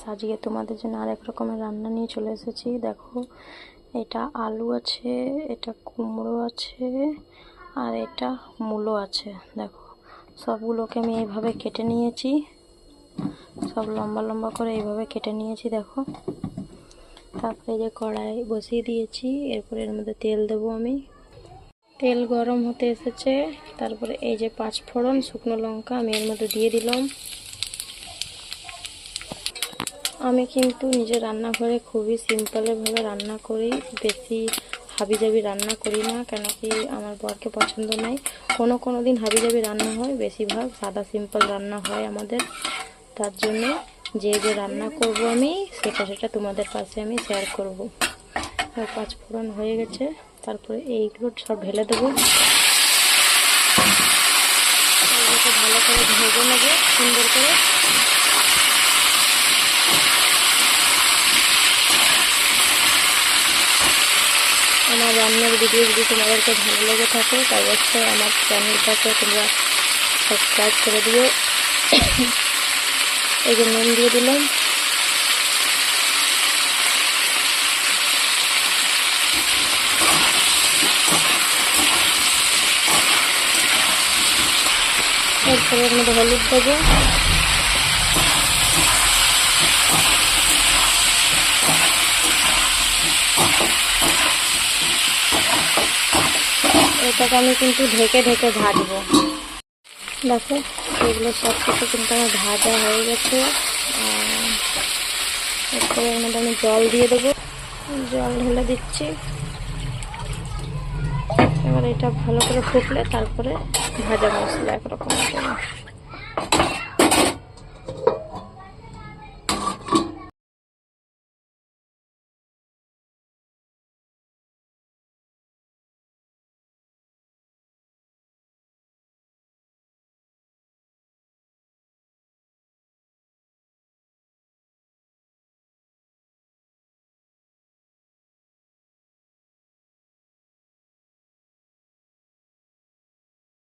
সাজিয়ে তোমাদের জন্য আরেক রকমের রান্না নিয়ে চলে এসেছি। দেখো, এটা আলু আছে, এটা কুমড়ো আছে, আর এটা মূলো আছে। দেখো, সবগুলোকে আমি এইভাবে কেটে নিয়েছি, সব লম্বা লম্বা করে এইভাবে কেটে নিয়েছি। দেখো, তারপরে যে কড়াই বসিয়ে দিয়েছি, এরপরে এর মধ্যে তেল দেবো আমি। তেল গরম হতে এসেছে, তারপরে এই যে 5 ফোড়ন শুকনো লঙ্কা আমি এর মধ্যে দিয়ে দিলাম। আমি কিন্তু নিজের রান্নাঘরে খুবই সিম্পলভাবে রান্না করি, বেশি হাবিজাবি রান্না করি না, কেন কি আমার বরকে পছন্দ নয়। কোনো দিন হাবিজাবি রান্না হয়, বেশিরভাগ সাদা সিম্পল রান্না হয় আমাদের। তার জন্য যে রান্না করব আমি সেটা তোমাদের পাশে আমি শেয়ার করব। 5 ফোড়ন হয়ে গেছে, তারপরে এইগুলো সব ঢেলে দেবো। ভালো করে ভেজে নেবো সুন্দর করে। আমার রান্নার ভিডিও যদি তোমাদেরকে ভালো লেগে থাকে তাই অবশ্যই আমার চ্যানেলটাকে তোমরা সাবস্ক্রাইব করে দিও। এই যে নুন দিয়ে দিলাম, এরপরে এর মধ্যে হলুদ দেবো, এটাকে আমি কিন্তু ঢেকে ঢেকে ভাজবো। দেখো, এগুলো সব কিছু কিন্তু আমার ভাজা হয়ে গেছে। এরপরে এর মধ্যে আমি জল দিয়ে দেবো, জল ঢেলে দিচ্ছি। এবার এটা ভালো করে ফুটলে তারপরে ভাজা মশলা একরকম দেবো।